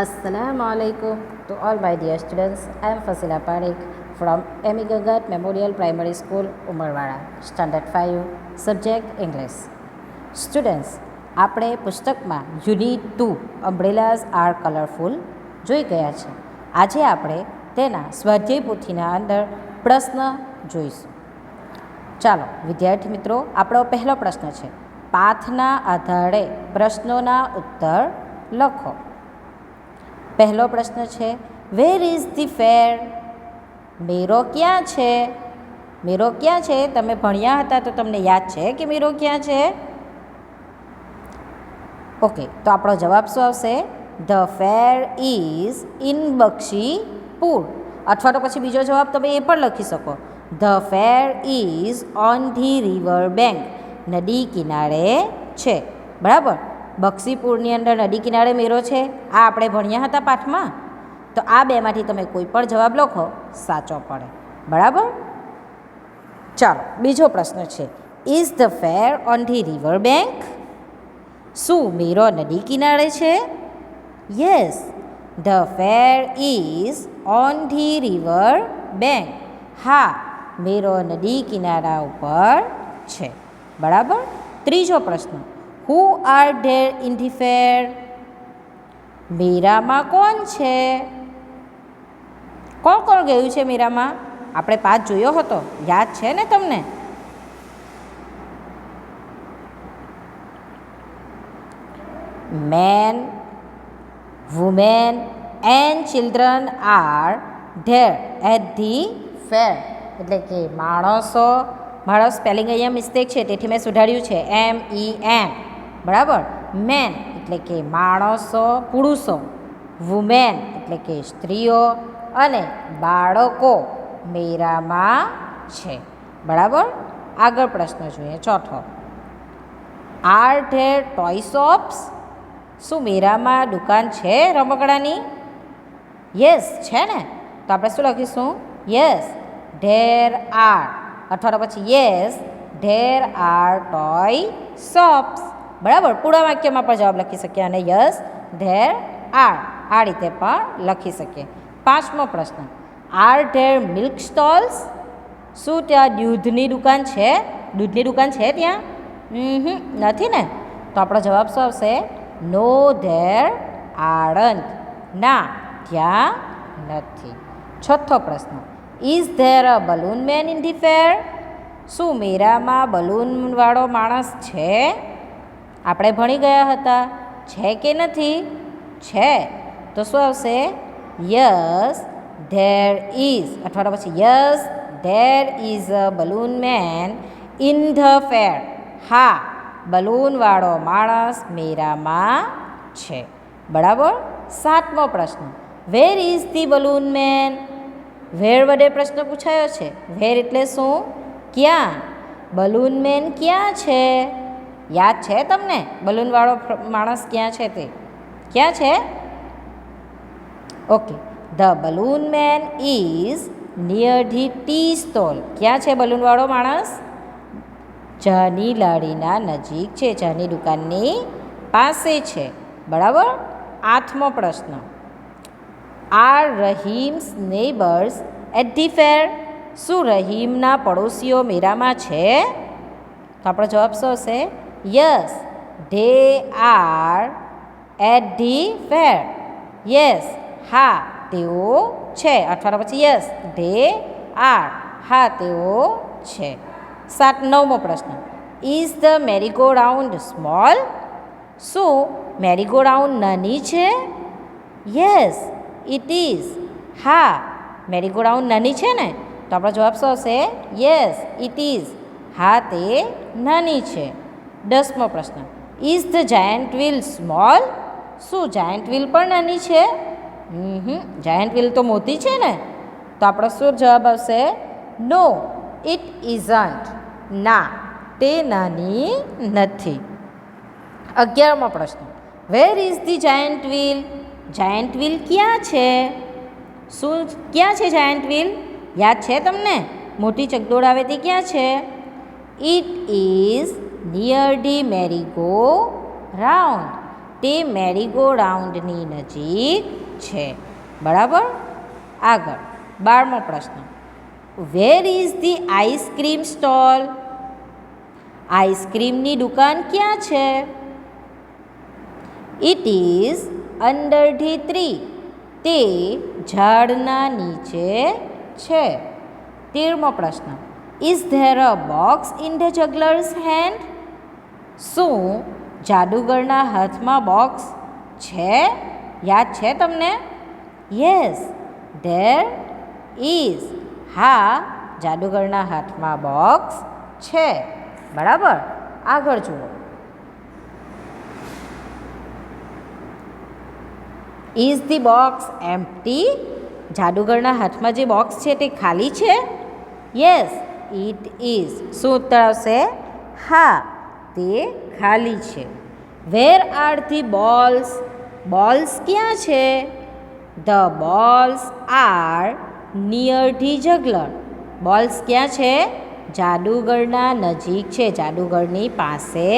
Assalamualaikum to all my dear students. I am Fasila Parekh from M. Gagat Memorial Primary School, Umarwara, Standard 5, Subject English. Students, આપણે પુસ્તકમાં unit 2 અમ્બ્રેલાઝ R colourful જોઈ ગયા છે. આજે આપણે તેના સ્વાધ્યાય પોથીના અંદર પ્રશ્ન જોઈશું. ચાલો વિદ્યાર્થી મિત્રો, આપણો પહેલો પ્રશ્ન છે, પાથના આધારે પ્રશ્નોના ઉત્તર લખો. પહેલો પ્રશ્ન છે, વેર ઇઝ ધી ફેર? મેરો ક્યાં છે? મેરો ક્યાં છે? તમે ભણ્યા હતા તો તમને યાદ છે કે મેરો ક્યાં છે? ઓકે, તો આપણો જવાબ શું આવશે? The fair is in Bakshipur. અથવા તો પછી બીજો જવાબ તમે એ પણ લખી શકો, the fair is on the river bank. નદી કિનારે છે. બરાબર, બક્ષીપુરની અંદર નદી કિનારે મેરો છે, આ આપણે ભણ્યા હતા પાઠમાં. તો આ બેમાંથી તમે કોઈ પણ જવાબ લખો, સાચો પડે. બરાબર, ચાલો બીજો પ્રશ્ન છે, is the fair on the river bank? શું મેરો નદી કિનારે છે? Yes, the fair is on the river bank. હા, મેરો નદી કિનારા ઉપર છે. બરાબર. ત્રીજો પ્રશ્ન, who are there in the fair? મેરામાં કોણ છે? કોણ કોણ ગયું છે મેરામાં? આપણે પાઠ જોયો હતો, યાદ છે ને તમને? Men, women and children are there at the fair. એટલે કે માણસો, મારો સ્પેલિંગ અહીંયા મિસ્ટેક છે તેથી મેં સુધાર્યું છે, MEN. બરાબર. મેન એટલે કે માણસો, પુરુષો. વુમેન એટલે કે સ્ત્રીઓ અને બાળકો મેરામાં છે. બરાબર. આગળ પ્રશ્ન જોઈએ, ચોથો, આર ધેર ટોય શોપ્સ? શું મેરામાં દુકાન છે રમકડાની? યસ, છે ને. તો આપણે શું લખીશું? Yes, there are. અથવા તો પછી yes, there are toy shops. બરાબર, પૂરા વાક્યમાં પણ જવાબ લખી શકીએ અને યસ, ધેર આર આ રીતે પણ લખી શકીએ. પાંચમો પ્રશ્ન, આર ધેર મિલ્ક સ્ટોલ્સ? શું ત્યાં દૂધની દુકાન છે? દૂધની દુકાન છે ત્યાં? નથી ને. તો આપણો જવાબ શું આવશે? No there aren't. ના, ત્યાં નથી. છઠ્ઠો પ્રશ્ન, is there a balloon man in the fair? શું મેરામાં બલૂનવાળો માણસ છે? આપણે ભણી ગયા હતા, છે કે નથી? છે. તો શું આવશે? Yes, there is. અથવા તો પછી yes, there is a balloon man in the fair. હા, બલૂનવાળો માણસ મેરામાં છે. બરાબર. સાતમો પ્રશ્ન, where is the balloon man? Where વડે પ્રશ્ન પૂછાયો છે. વેર એટલે શું? ક્યાં? બલૂન મેન ક્યાં છે? યાદ છે તમને બલૂનવાળો માણસ ક્યાં છે તે? ક્યાં છે? Okay, the balloon man is near the tea stall. ક્યાં છે બલૂનવાળો માણસ? ચાની લારીના નજીક છે, ચાની દુકાનની પાસે છે. બરાબર. આઠમો પ્રશ્ન, R રહીમ્સ neighbours at the fair? શું રહીમના પડોશીઓ મેરામાં છે? તો આપણો જવાબ શું હશે? Yes, they are at the fair. Yes, હા, તેઓ છે. અથવા તો પછી યસ, ધે આર હા, તેઓ છે. નવમો પ્રશ્ન, ઇઝ ધ મેરીગો રાઉન્ડ સ્મોલ? શું મેરીગો રાઉન્ડ નાની છે? Yes, it is. હા, મેરીગો રાઉન્ડ નાની છે ને. તો આપણો જવાબ શું હશે? Yes, it is. હા, તે નાની છે. 10મો પ્રશ્ન, is the giant wheel small? શું જાયન્ટ વ્હીલ પણ નાની છે? જાયન્ટ વ્હીલ તો મોટી છે ને. તો આપણો શું જવાબ આવશે? નો, ઇટ ઇઝન્ટ. ના, તે નાની નથી. 11મો પ્રશ્ન, where is the giant wheel? Giant wheel ક્યાં છે? શું ક્યાં છે જાયન્ટ વ્હીલ? યાદ છે તમને? મોટી ચકડોળ આવે તે ક્યાં છે? It is near the merry go round. તે મેરીગો રાઉન્ડની નજીક છે. બરાબર. આગળ 12મો પ્રશ્ન. Where is the ice cream stall? આઈસ્ક્રીમની દુકાન ક્યાં છે? It is under the tree. તે ઝાડના નીચે છે. 13મો પ્રશ્ન. Is there a box in the juggler's hand? શું જાદુગરના હાથમાં બોક્સ છે? યાદ છે તમને? Yes, there is. હા, જાદુગરના હાથમાં બોક્સ છે. બરાબર. આગળ જુઓ. Is the box empty? જાદુગરના હાથમાં જે બોક્સ છે તે ખાલી છે? Yes, it is. શું ઉત્તર આવશે? હા, તે ખાલી છે. Where are the balls? Balls ક્યાં છે? The balls are near the juggler. Balls ક્યાં છે? જાદુગરના નજીક છે, જાદુગરની પાસે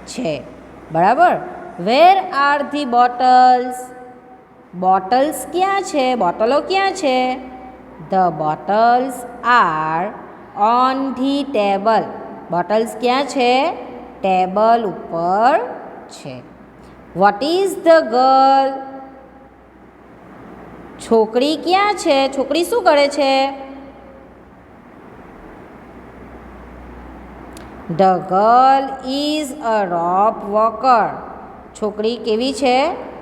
છે. બરાબર. Where are the bottles? Bottles ક્યાં છે? બોટલો ક્યાં છે? The bottles are on the table. Bottles ક્યાં છે? ટેબલ ઉપર છે. What is the girl? છોકરી ક્યાં છે? છોકરી શું કરે છે? The girl is a rope walker. છોકરી કેવી છે?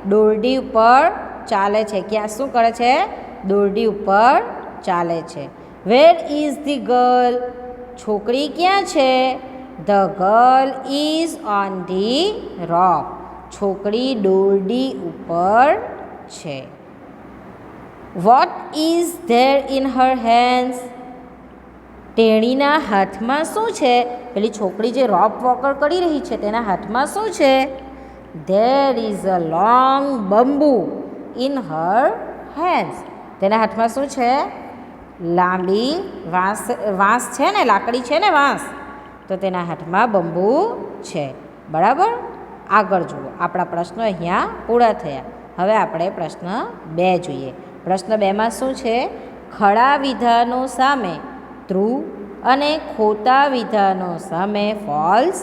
દોરડી ઉપર ચાલે છે. ક્યાં શું કરે છે? દોરડી ઉપર ચાલે છે. Where is the girl? છોકરી ક્યાં છે? The girl is on the rope. છોકરી દોરડી ઉપર છે. What is there in her hands? તેણીના હાથમાં શું છે? પેલી છોકરી જે રોપ વોકર કરી રહી છે તેના હાથમાં શું છે? There is a long bamboo in her hands. તેના હાથમાં શું છે? લાંબી વાંસ છે ને, લાકડી છે ને, વાંસ. તો તેના હાથમાં બંબુ છે. બરાબર. આગળ જુઓ. આપણા પ્રશ્નો અહીંયા પૂરા થયા. હવે આપણે પ્રશ્ન 2 જોઈએ. પ્રશ્ન 2માં શું છે? ખરા વિધાનો સામે ટ્રુ અને ખોટા વિધાનો સામે ફોલ્સ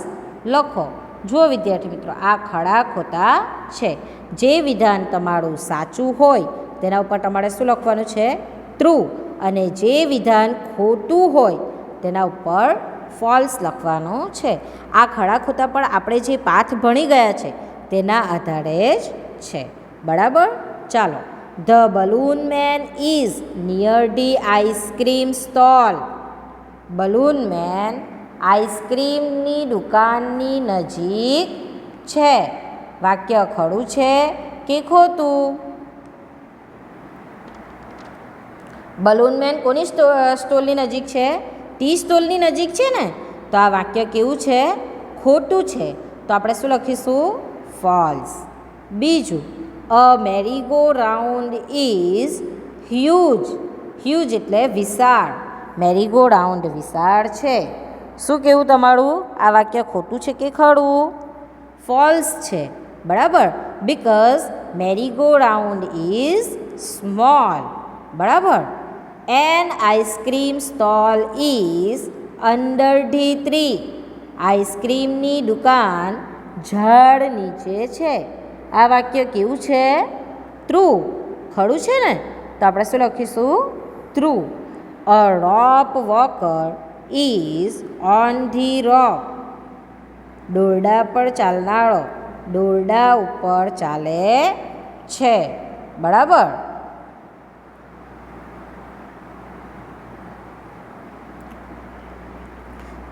લખો. જુઓ વિદ્યાર્થી મિત્રો, આ ખરા ખોટા છે. જે વિધાન તમારું સાચું હોય તેના ઉપર તમારે શું લખવાનું છે? ટ્રુ. અને જે વિધાન ખોટું હોય તેના ઉપર ફોલ્સ લખવાનું છે. આ ખરા ખોટા પણ આપણે જે પાઠ ભણી ગયા છે તેના આધારે જ છે. બરાબર. ચાલો. The balloon man is near the ice cream stall. Balloon man આઈસ્ક્રીમની દુકાનની નજીક છે. વાક્ય ખરું છે કે ખોટું? બલૂન મેન કોની સ્ટોલની નજીક છે? ટી સ્ટોલની નજીક છે ને. તો આ વાક્ય કેવું છે? ખોટું છે. તો આપણે શું લખીશું? ફોલ્સ. બીજું, a merry go round is huge. Huge એટલે વિશાળ. મેરીગો રાઉન્ડ વિશાળ છે. શું કહેવું તમારું? આ વાક્ય ખોટું છે કે ખરું? ફોલ્સ છે. બરાબર. Because merry go round is small. બરાબર. An ice cream stall is under the tree. આઈસ્ક્રીમની દુકાન ઝાડ નીચે છે. આ વાક્ય કેવું છે? ટ્રુ. ખરું છે ને. તો આપણે શું લખીશું? True. A rope walker is on the rope. દોરડા પર ચાલનારો દોરડા ઉપર ચાલે છે. બરાબર.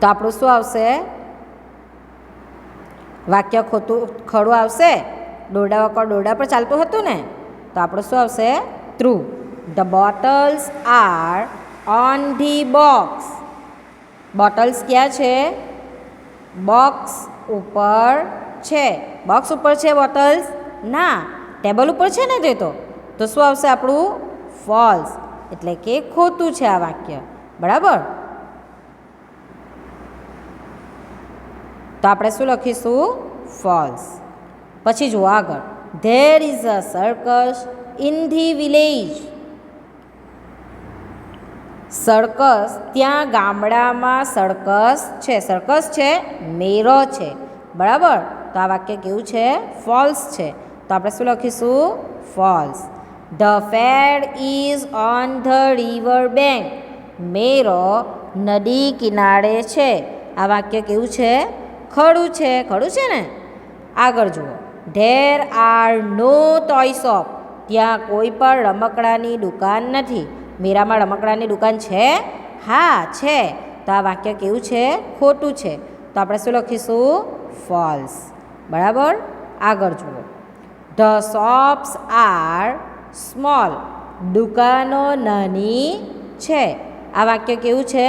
તો આપણું શું આવશે? વાક્ય ખરું આવશે. દોરડા વગર દોરડા પર ચાલતું હતું ને. તો આપણું શું આવશે? True. The bottles are on the box. Bottles ક્યાં છે? બોક્સ ઉપર છે. બોક્સ ઉપર છે બોટલ્સ? ના, ટેબલ ઉપર છે ને તે. તો શું આવશે આપણું? ફોલ્સ. એટલે કે ખોટું છે આ વાક્ય. બરાબર. તો આપણે શું લખીશું? ફોલ્સ. પછી જુઓ આગળ, there is a circus in the village. Circus, ત્યાં ગામડામાં સર્કસ છે. સર્કસ છે, મેળો છે. બરાબર, તો આ વાક્ય કેવું છે? ફોલ્સ છે. તો આપણે શું લખીશું? False. The fair is on the river bank. મેળો નદી કિનારે છે. આ વાક્ય કેવું છે? ખરું છે. ખરું છે ને? આગળ જુઓ, there are no toy shop. ત્યાં કોઈ પણ રમકડાની દુકાન નથી. મેળામાં રમકડાની દુકાન છે? હા છે. તો આ વાક્ય કેવું છે? ખોટું છે. તો આપણે શું લખીશું? ફોલ્સ. બરાબર, આગળ જુઓ, ધ શોપ્સ આર સ્મોલ. દુકાનો નાની છે. આ વાક્ય કેવું છે?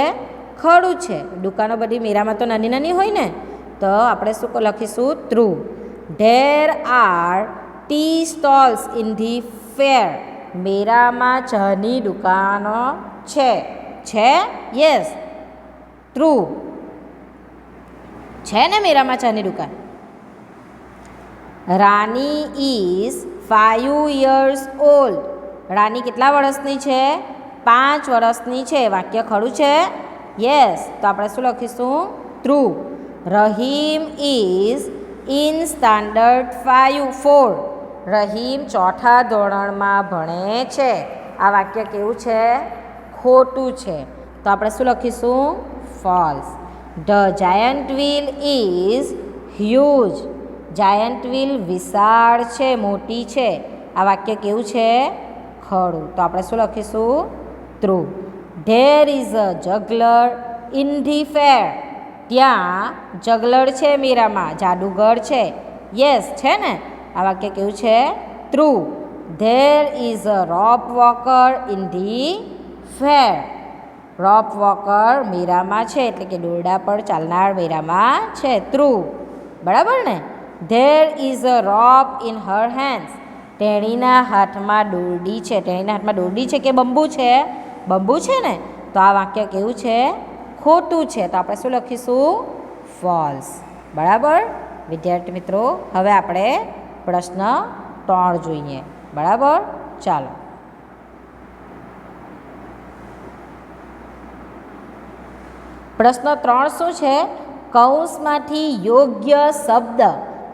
ખરું છે. દુકાનો બધી મેળામાં તો નાની નાની હોય ને, તો આપણે શું લખીશું? True. There are tea stalls in the fair. મેળામાં ચાની દુકાનો છે. છે? Yes, true. છે ને મેળામાં ચાની દુકાન? Rani is 5 years old. Rani કેટલા વર્ષની છે? 5 વર્ષની છે. વાક્ય ખરું છે? યસ. તો આપણે શું લખીશું? True. Rahim is in standard 4. Rahim 4થા ધોરણમાં ભણે છે. આ વાક્ય કેવું છે? ખોટું છે. તો આપણે શું લખીશું? False. The giant wheel is huge. Giant wheel વિશાળ છે, મોટી છે. આ વાક્ય કેવું છે? ખરું. તો આપણે શું લખીશું? True. There is a juggler in the fair. ત્યાં જગલર છે મેળામાં, જાદુગર છે. યસ, છે ને? આ વાક્ય કેવું છે? True. There is a rope walker in the fair. Rope walker મેળામાં છે, એટલે કે દોરડા પર ચાલનાર મેળામાં છે. ટ્રુ. બરાબર ને? There is a rope in her hands. તેણીના હાથમાં દોરડી છે. તેણીના હાથમાં દોરડી છે કે બંબુ છે? બંબુ છે ને? તો આ વાક્ય કેવું છે? ખોટું છે. તો આપણે શું લખીશું? ફોલ્સ. બરાબર વિદ્યાર્થી મિત્રો, હવે આપણે પ્રશ્ન 3 જોઈએ. બરાબર, ચાલો. પ્રશ્ન 3 શું છે? કૌંસમાંથી યોગ્ય શબ્દ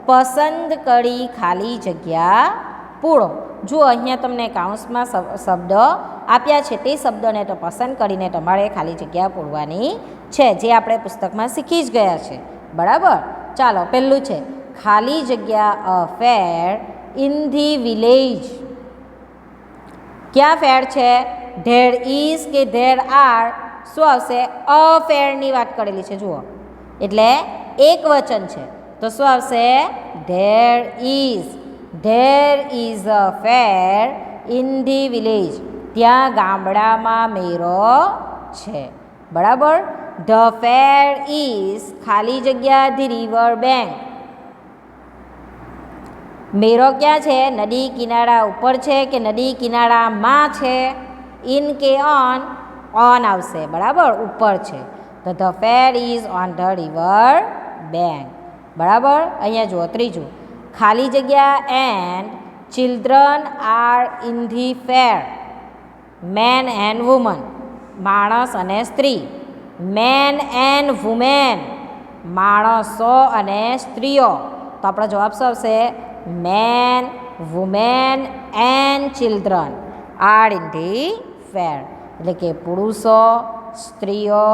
પસંદ કરી ખાલી જગ્યા પૂરો. જો અહીંયા તમને કૌંસમાં શબ્દ આપ્યા છે, તે શબ્દોને તો પસંદ કરીને તમારે ખાલી જગ્યા પૂરવાની છે, જે આપણે પુસ્તકમાં શીખી જ ગયા છે. બરાબર, ચાલો. પહેલું છે ખાલી જગ્યા અ ફેર ઇન ધી વિલેજ. ક્યાં ફેર છે? ધેર ઇઝ કે ધેર આર? શું આવશે? અ ફેરની વાત કરેલી છે. જુઓ, એટલે એક વચન છે, તો શું આવશે? There is. There is a fair in the village. ત્યાં ગામડામાં મેળો છે. બરાબર. ધ ફેર ઇઝ ખાલી જગ્યા ધી રિવર બેંક. મેળો ક્યાં છે? નદી કિનારા ઉપર છે કે નદી કિનારામાં છે? ઇન કે ઓન? ઓન આવશે. બરાબર, ઉપર છે. તો the fair is on the river bank. બરાબર. અહીંયા જુઓ, ત્રીજું, ખાલી જગ્યા and children are in the fair. Man and woman. માણસ અને સ્ત્રી. Men and women. માણસો અને સ્ત્રીઓ. તો આપણો જવાબ શું આવશે? Men, women and children are in the fair. એટલે કે પુરુષો, સ્ત્રીઓ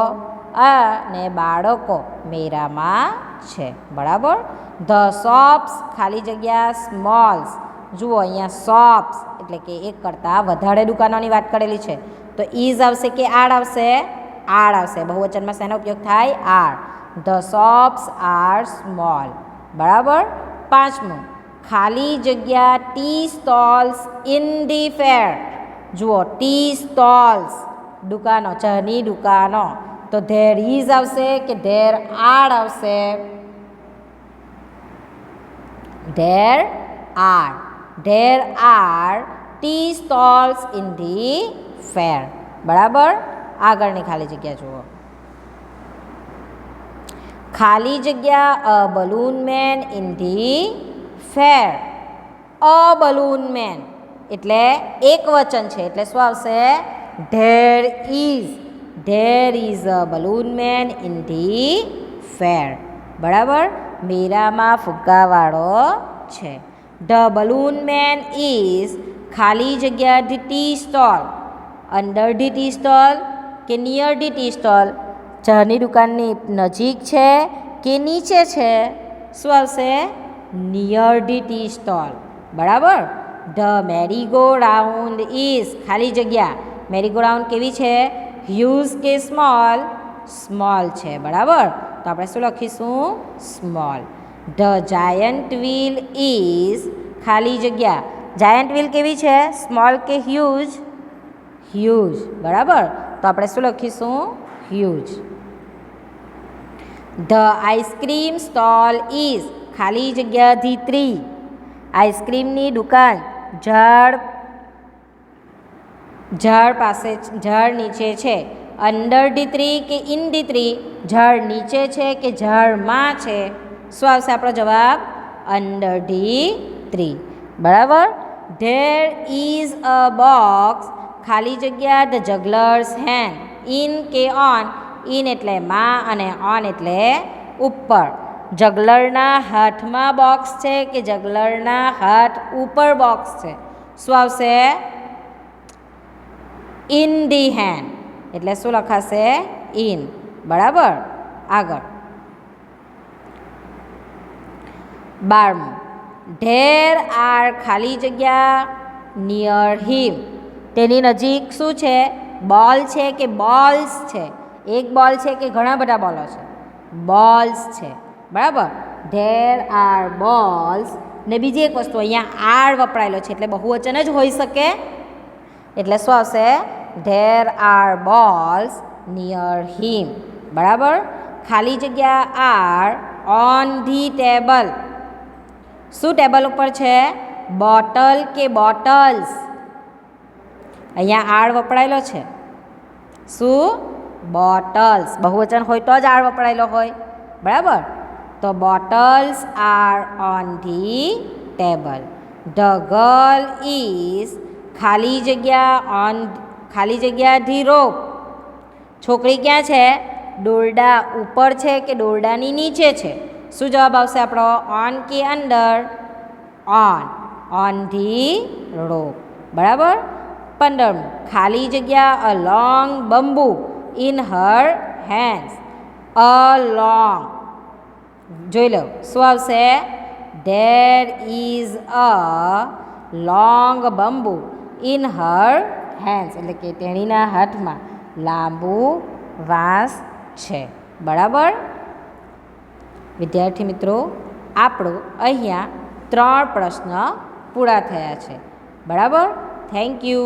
અને બાળકો મેળામાં છે. બરાબર. ધ શોપ્સ ખાલી જગ્યા સ્મોલ્સ. જુઓ, અહીંયા શોપ્સ એટલે કે એક કરતાં વધારે દુકાનોની વાત કરેલી છે, તો ઇઝ આવશે કે આર આવશે? આર આવશે. બહુવચનમાં શેનો ઉપયોગ થાય? Are. The shops are small. બરાબર. પાંચમું, ખાલી જગ્યા tea stalls in the fair. જુઓ, ટી સ્ટોલ્સ દુકાનો, ચાની દુકાનો. તો ધેર ઇઝ આવશે કે ધેર આર આવશે? There are. There are tea stalls in the fair. બરાબર. આગળની ખાલી જગ્યા જુઓ. ખાલી જગ્યા a balloon man in the fair a balloon man એટલે એક વચન છે એટલે શું આવશે there is a balloon man in the fair. બરાબર, મેળામાં ફુગ્ગાવાળો છે. ધ બલૂન મેન ઇઝ ખાલી જગ્યા the tea stall, under the tea stall કે નિયર ધી ટી સ્ટોલ, ચાની દુકાનની નજીક છે કે નીચે છે, શું આવશે નિયર ધી ટી સ્ટોલ. બરાબર. ધ મેરીગો રાઉન્ડ ઇઝ ખાલી જગ્યા, મેરીગો રાઉન્ડ કેવી છે હ્યુઝ કે સ્મોલ છે. બરાબર, તો આપણે શું લખીશું small. The giant wheel is ખાલી જગ્યા, જાયન્ટ વ્હીલ કેવી છે સ્મોલ કે હ્યુઝ. બરાબર, તો આપણે શું લખીશું huge. The ice cream stall is ખાલી જગ્યા ધી ટ્રી, આઈસ્ક્રીમની દુકાન ઝાડ પાસે ઝાડ નીચે છે. અંડર ધી ટ્રી કે ઇન ધી ટ્રી, ઝાડ નીચે છે કે ઝાડમાં છે, શું આવશે આપણો જવાબ અંડર ધી ટ્રી. બરાબર. ધેર ઇઝ અ બોક્સ ખાલી જગ્યા ધ જગલર્સ હેન્ડ ઇન કે ઓન, ઇન એટલે માં અને ઓન એટલે ઉપર. જગલરના હાથમાં બોક્સ છે કે જગલરના હાથ ઉપર બોક્સ છે, શું આવશે ઇન ધી હેન્ડ એટલે શું લખાશે ઇન. બરાબર. આગળ 12. ધેર આર ખાલી જગ્યા નિયર હિમ, તેની નજીક શું છે બોલ છે કે બોલ્સ છે, એક બોલ છે કે ઘણા બધા બોલો છે બોલ્સ છે. બરાબર. ધેર આર બોલ્સ ને બીજી એક વસ્તુ અહીંયા આર વપરાયેલો છે એટલે બહુવચન જ હોઈ શકે એટલે શું આવશે ધેર આર બોલ્સ નિયર હિમ. બરાબર. ખાલી જગ્યા આર ઓન ધી ટેબલ, શું ટેબલ ઉપર છે બોટલ કે બોટલ્સ, અહીંયા આર વપરાયેલો છે શું બોટલ્સ, બહુવચન હોય તો જ આર વપરાયેલો હોય. બરાબર, તો bottles are on the table. The girl is ખાલી જગ્યા ધી રોપ, છોકરી ક્યાં છે દોરડા ઉપર છે કે દોરડાની નીચે છે, શું જવાબ આવશે આપણો ઓન કે અંડર ઓન ધી રોપ. બરાબર. 15. ખાલી જગ્યા અ long bamboo in her hands, a long જોઈ લો શું આવશે there is a long bamboo in her hands એટલે કે તેણીના હાથમાં લાંબુ વાંસ છે. બરાબર. વિદ્યાર્થી મિત્રો, આપણો અહીંયા 3 પ્રશ્ન પૂરા થયા છે. બરાબર. Thank you.